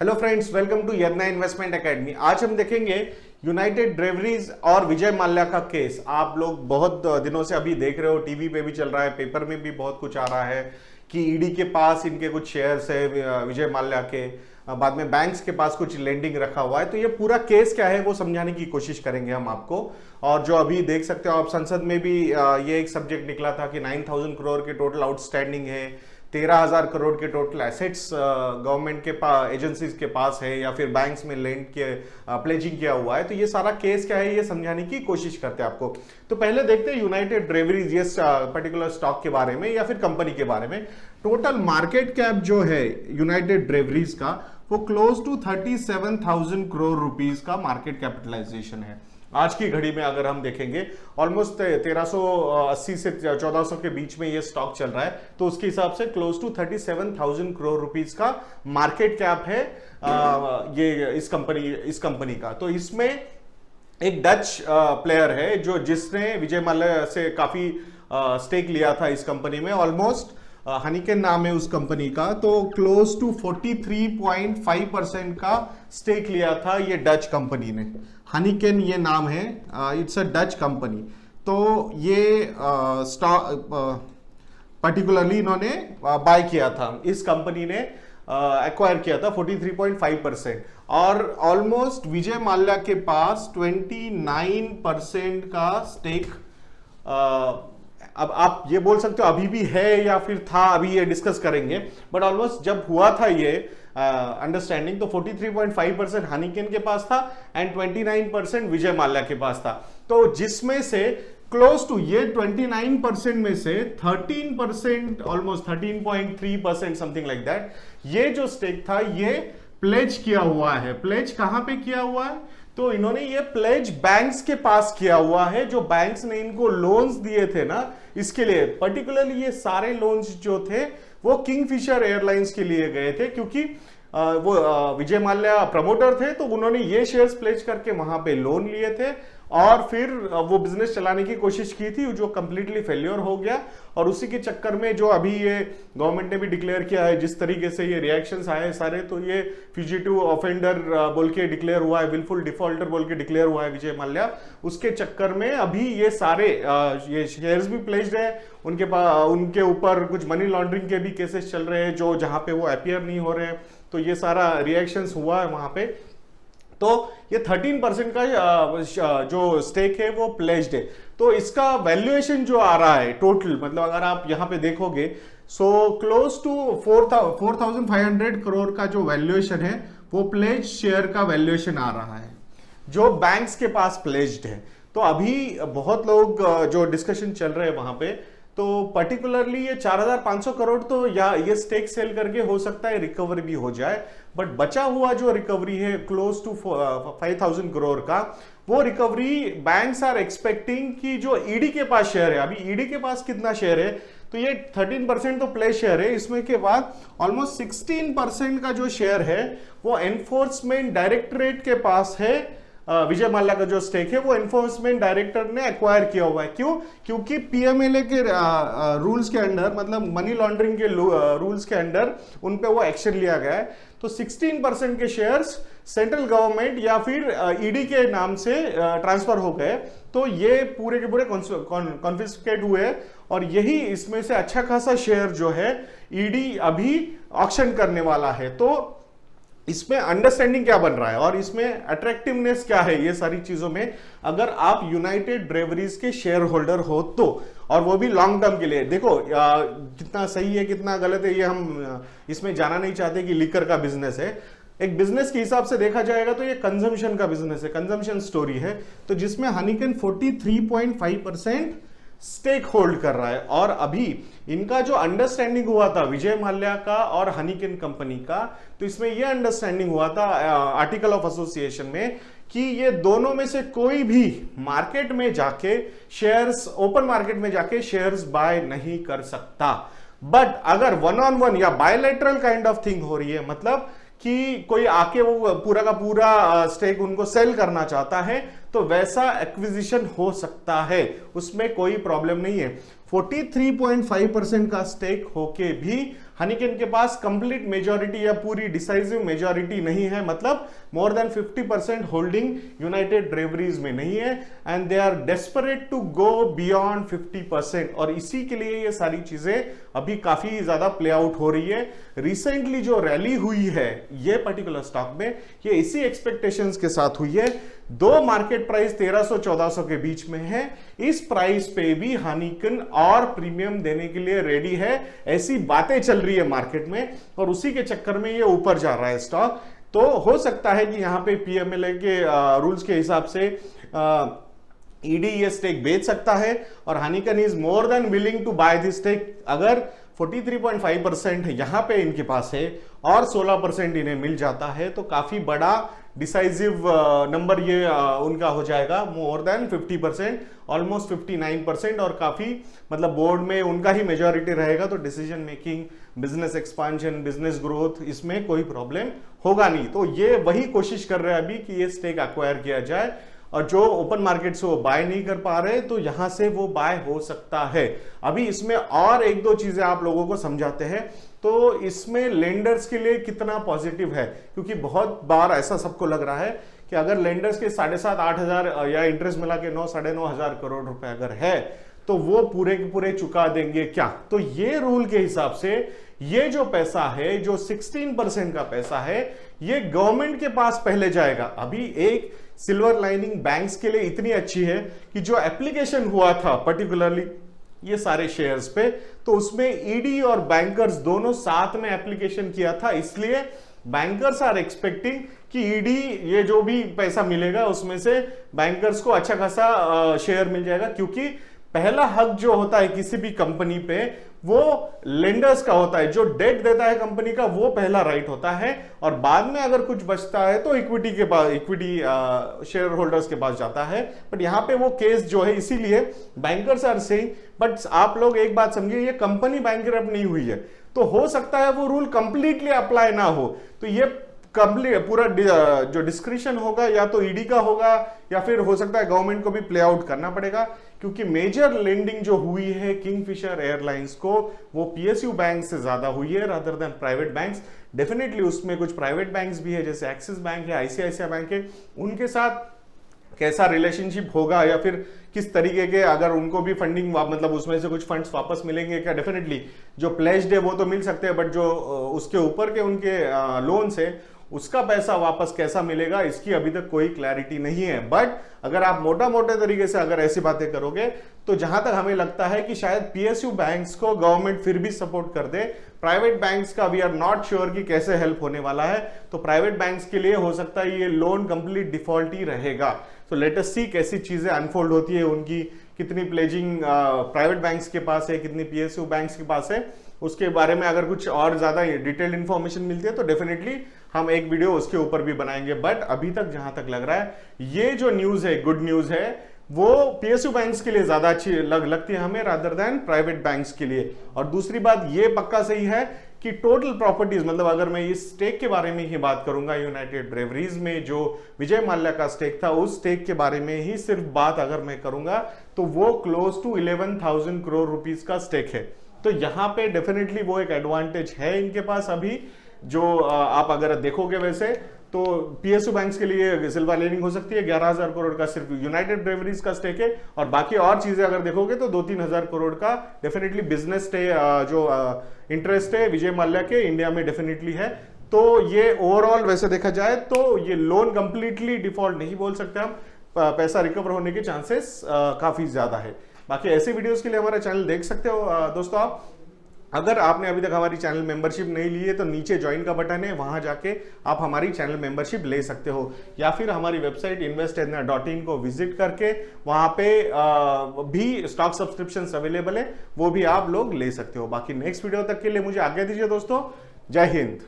Hello friends, welcome to Yagya investment academy. आज हम देखेंगे यूनाइटेड ब्रेवरीज और विजय माल्या का केस। आप लोग बहुत दिनों से अभी देख रहे हो, टीवी पे भी चल रहा है, पेपर में भी बहुत कुछ आ रहा है कि ईडी के पास इनके कुछ शेयर्स है विजय माल्या के, बाद में बैंक्स के पास कुछ लेंडिंग रखा हुआ है। तो ये पूरा केस क्या है वो समझाने की कोशिश करेंगे हम आपको। और जो अभी देख सकते हो आप, संसद में भी ये एक सब्जेक्ट निकला था कि 9,000 करोड़ के टोटल आउटस्टैंडिंग है, 13,000 करोड़ के टोटल एसेट्स गवर्नमेंट के पास, एजेंसीज के पास है, या फिर बैंक्स में लेंड के प्लेजिंग किया हुआ है। तो ये सारा केस क्या है ये समझाने की कोशिश करते हैं आपको। तो पहले देखते हैं यूनाइटेड ब्रेवरीज, ये पर्टिकुलर स्टॉक के बारे में या फिर कंपनी के बारे में। टोटल मार्केट कैप जो है यूनाइटेड ब्रेवरीज का वो क्लोज टू 37,000 करोड़ रुपीस का मार्केट कैपिटलाइजेशन है। आज की घड़ी में अगर हम देखेंगे ऑलमोस्ट 1380 से 1400 के बीच में ये स्टॉक चल रहा है, तो उसके हिसाब से क्लोज टू 37,000 करोड़ रुपीस का मार्केट कैप है ये इस कंपनी का। तो इसमें एक डच प्लेयर है जो जिसने विजय माल्या से काफी स्टेक लिया था इस कंपनी में। ऑलमोस्ट हनीकेन नाम है उस कंपनी का, तो क्लोज टू 43.5% का स्टेक लिया था ये डच कंपनी ने। हनीकेन ये नाम है, इट्स अ डच कंपनी। तो ये स्टॉक पर्टिकुलरली इन्होंने बाय किया था, इस कंपनी ने एक्वायर किया था 43.5%। और ऑलमोस्ट विजय माल्या के पास 29% का स्टेक, अब आप ये बोल सकते हो अभी भी है या फिर था, अभी ये डिस्कस करेंगे। बट ऑलमोस्ट जब हुआ था ये अंडरस्टैंडिंग तो 43.5% हनीकेन के पास था एंड 29% विजय माल्या के पास था। तो जिसमें से क्लोज टू ये 29% में से 13%, ऑलमोस्ट 13.3% समथिंग लाइक दैट, ये जो स्टेक था ये प्लेज किया हुआ है। प्लेज कहां पे किया हुआ है? तो इन्होंने ये प्लेज बैंक्स के पास किया हुआ है, जो बैंक्स ने इनको लोन्स दिए थे ना, इसके लिए पर्टिकुलरली ये सारे लोन्स जो थे वो किंगफिशर एयरलाइंस के लिए गए थे, क्योंकि वो विजय माल्या प्रमोटर थे, तो उन्होंने ये शेयर्स प्लेज करके वहां पे लोन लिए थे और फिर वो बिजनेस चलाने की कोशिश की थी जो कंप्लीटली फेल्योर हो गया। और उसी के चक्कर में जो अभी ये गवर्नमेंट ने भी डिक्लेयर किया है, जिस तरीके से ये रिएक्शंस आए सारे, तो ये फ्यूजिटिव ऑफेंडर बोल के डिक्लेयर हुआ है, विलफुल डिफॉल्टर बोल के डिक्लेयर हुआ है विजय माल्या। उसके चक्कर में अभी ये सारे ये शेयर्स भी प्लेज्ड है, उनके ऊपर कुछ मनी लॉन्ड्रिंग के भी केसेस चल रहे हैं जो जहां पे वो अपीयर नहीं हो रहे हैं। तो ये सारा रिएक्शंस हुआ है वहां पे। तो ये 13% का जो स्टेक है वो प्लेज्ड है। तो इसका वैल्यूएशन जो आ रहा है टोटल, मतलब अगर आप यहां पे देखोगे, सो क्लोज टू 4,500 करोड़ का जो वैल्यूएशन है वो प्लेज शेयर का वैल्यूएशन आ रहा है जो बैंक्स के पास प्लेज्ड है। तो अभी बहुत लोग जो डिस्कशन चल रहे हैं वहां पे, तो पर्टिकुलरली ये 4,500 करोड़ तो या ये स्टेक सेल करके हो सकता है रिकवरी भी हो जाए, बट बचा हुआ जो रिकवरी है क्लोज टू 5,000 करोड़ का, वो रिकवरी बैंक्स आर एक्सपेक्टिंग कि जो ईडी के पास शेयर है, अभी ईडी के पास कितना शेयर है, तो ये 13% तो प्ले शेयर है, इसमें के बाद ऑलमोस्ट 16% का जो शेयर है वो एनफोर्समेंट डायरेक्टरेट के पास है। विजय माल्या का जो स्टेक है वो एनफोर्समेंट डायरेक्टर ने एक्वायर किया हुआ है। क्यों? क्योंकि पीएमएलए के रूल्स के अंडर, मतलब मनी लॉन्ड्रिंग के रूल्स के अंडर उन पे वो एक्शन लिया गया है। तो 16% के शेयर्स सेंट्रल गवर्नमेंट या फिर ईडी के नाम से ट्रांसफर हो गए। तो ये पूरे के पूरे कॉन्फिस्केट हुए और यही इसमें से अच्छा खासा शेयर जो है ईडी अभी ऑक्शन करने वाला है। तो इसमें अंडरस्टैंडिंग क्या बन रहा है और इसमें अट्रैक्टिवनेस क्या है, ये सारी चीजों में अगर आप यूनाइटेड ब्रेवरीज के शेयर होल्डर हो तो, और वो भी लॉन्ग टर्म के लिए। देखो कितना सही है कितना गलत है ये हम इसमें जाना नहीं चाहते कि लीकर का बिजनेस है। एक बिजनेस के हिसाब से देखा जाएगा तो ये कंजम्पशन का बिजनेस है, कंजम्पशन स्टोरी है। तो जिसमें हनीकेन 43.5% स्टेक होल्ड कर रहा है। और अभी इनका जो अंडरस्टैंडिंग हुआ था विजय माल्या का और हनीकेन कंपनी का, तो इसमें यह अंडरस्टैंडिंग हुआ था आर्टिकल ऑफ एसोसिएशन में कि ये दोनों में से कोई भी मार्केट में जाके शेयर्स, ओपन मार्केट में जाके शेयर्स बाय नहीं कर सकता। बट अगर वन ऑन वन या बायलैटरल काइंड ऑफ थिंग हो रही है, मतलब कि कोई आके वो पूरा का पूरा स्टेक उनको सेल करना चाहता है, तो वैसा एक्विजिशन हो सकता है, उसमें कोई प्रॉब्लम नहीं है। 43.5% का स्टेक होके भी हनीकेन के पास कंप्लीट मेजॉरिटी या पूरी डिसाइसिव मेजॉरिटी नहीं है, मतलब more than 50% holding United Breweries में नहीं है and they are desperate to go beyond 50%। और इसी के लिए ये सारी चीजें अभी काफी ज्यादा प्ले आउट हो रही है। रिसेंटली जो रैली हुई है ये पर्टिकुलर स्टॉक में, ये इसी एक्सपेक्टेशंस के साथ हुई है। दो मार्केट प्राइस 1300-1400 के बीच में है, इस प्राइस पे भी हनीकेन और प्रीमियम देने के लिए रेडी है, ऐसी बातें चल रही है मार्केट में और उसी के चक्कर में ये ऊपर जा रहा है स्टॉक। तो हो सकता है कि यहां पे पीएमएलए के रूल्स के हिसाब से ईडी ये स्टेक बेच सकता है और Heineken is more than willing to buy this stake. अगर 43.5% यहां पे इनके पास है और 16% इन्हें मिल जाता है तो काफी बड़ा डिसाइसिव नंबर ये उनका हो जाएगा, मोर देन 50%, ऑलमोस्ट 59%। और काफी मतलब बोर्ड में उनका ही मेजॉरिटी रहेगा तो decision making, business expansion, business growth, इसमें कोई प्रॉब्लम होगा नहीं। तो ये वही कोशिश कर रहे हैं अभी कि ये स्टेक एक्वायर किया जाए और जो ओपन मार्केट से वो बाय नहीं कर पा रहे तो यहां से वो बाय हो सकता है। अभी इसमें और एक दो चीजें आप लोगों को समझाते हैं। तो इसमें लेंडर्स के लिए कितना पॉजिटिव है, क्योंकि बहुत बार ऐसा सबको लग रहा है कि अगर लेंडर्स के 7,500-8 हजार या इंटरेस्ट मिला के 9-9.5 हजार करोड़ रुपए अगर है तो वो पूरे के पूरे चुका देंगे क्या। तो ये रूल के हिसाब से ये जो पैसा है, जो 16% का पैसा है, ये गवर्नमेंट के पास पहले जाएगा। अभी एक सिल्वर लाइनिंग बैंक्स के लिए इतनी अच्छी है कि जो एप्लीकेशन हुआ था पर्टिकुलरली ये सारे शेयर्स पे, तो उसमें ईडी और बैंकर्स दोनों साथ में एप्लीकेशन किया था, इसलिए बैंकर्स आर एक्सपेक्टिंग कि ईडी ये जो भी पैसा मिलेगा उसमें से बैंकर्स को अच्छा खासा शेयर मिल जाएगा, क्योंकि पहला हक जो होता है किसी भी कंपनी पे वो लेंडर्स का होता है, जो डेट देता है कंपनी का वो पहला राइट होता है और बाद में अगर कुछ बचता है तो इक्विटी के पास, इक्विटी शेयर होल्डर्स के पास जाता है। बट यहां पे वो केस जो है, इसीलिए बैंकर्स आर सेइंग। बट आप लोग एक बात समझिए, ये कंपनी बैंकरप्ट नहीं हुई है तो हो सकता है वो रूल कंप्लीटली अप्लाई ना हो, तो ये कंप्लीट पूरा जो डिस्क्रिप्शन होगा या तो ईडी का होगा या फिर हो सकता है गवर्नमेंट को भी प्ले आउट करना पड़ेगा, क्योंकि मेजर लेंडिंग जो हुई है किंगफिशर एयरलाइंस को वो पीएसयू बैंक से ज्यादा हुई है rather than private banks. Definitely उसमें कुछ प्राइवेट बैंक्स भी है, जैसे एक्सिस बैंक है, आईसीआईसीआई बैंक है, उनके साथ कैसा रिलेशनशिप होगा या फिर किस तरीके के, अगर उनको भी फंडिंग मतलब उसमें से कुछ फंड्स वापस मिलेंगे क्या, डेफिनेटली जो प्लेज्ड है वो तो मिल सकते हैं, बट जो उसके ऊपर के उनके लोन्स है उसका पैसा वापस कैसा मिलेगा इसकी अभी तक कोई क्लैरिटी नहीं है। बट अगर आप मोटा मोटे तरीके से अगर ऐसी बातें करोगे तो जहां तक हमें लगता है कि शायद पीएसयू बैंक्स को गवर्नमेंट फिर भी सपोर्ट कर दे, प्राइवेट बैंक्स का वी आर नॉट श्योर कि कैसे हेल्प होने वाला है। तो प्राइवेट बैंक्स के लिए हो सकता है ये लोन कंप्लीट डिफॉल्ट ही रहेगा। तो लेट अस सी कैसी चीजें अनफोल्ड होती है, उनकी कितनी प्लेजिंग प्राइवेट बैंक्स के पास है, कितनी पीएसयू बैंक्स के पास है, उसके बारे में अगर कुछ और ज्यादा डिटेल्ड इंफॉर्मेशन मिलती है तो डेफिनेटली हम एक वीडियो उसके ऊपर भी बनाएंगे। बट अभी तक जहां तक लग रहा है ये जो न्यूज है, गुड न्यूज है, वो पीएसयू बैंक्स के लिए ज्यादा अच्छी लगती है हमें रादर देन प्राइवेट बैंक्स के लिए। और दूसरी बात ये पक्का सही है कि टोटल प्रॉपर्टीज, मतलब अगर मैं इस स्टेक के बारे में ही बात करूंगा, यूनाइटेड ब्रेवरीज में जो विजय माल्या का स्टेक था उस स्टेक के बारे में ही सिर्फ बात अगर मैं करूंगा तो वो क्लोज टू 11,000 करोड़ रुपीस का स्टेक है। तो यहां पे डेफिनेटली वो एक एडवांटेज है इनके पास अभी, जो आप अगर देखोगे वैसे तो पीएसयू बैंक्स के लिए सिल्वर लाइनिंग हो सकती है। 11,000 करोड़ का सिर्फ यूनाइटेड ब्रेवरीज का स्टेक है और बाकी और चीजें अगर देखोगे तो 2-3 हजार करोड़ का डेफिनेटली बिजनेस जो इंटरेस्ट है विजय माल्या के इंडिया में डेफिनेटली है। तो ये ओवरऑल वैसे देखा जाए तो ये लोन कंप्लीटली डिफॉल्ट नहीं बोल सकते हम, पैसा रिकवर होने के चांसेस काफी ज्यादा है। बाकी ऐसे वीडियोस के लिए हमारा चैनल देख सकते हो दोस्तों आप। अगर आपने अभी तक हमारी चैनल मेंबरशिप नहीं ली है तो नीचे ज्वाइन का बटन है, वहां जाके आप हमारी चैनल मेंबरशिप ले सकते हो, या फिर हमारी वेबसाइट investindia.in को विजिट करके वहां पे भी स्टॉक सब्सक्रिप्शंस अवेलेबल है, वो भी आप लोग ले सकते हो। बाकी नेक्स्ट वीडियो तक के लिए मुझे आज्ञा दीजिए दोस्तों, जय हिंद।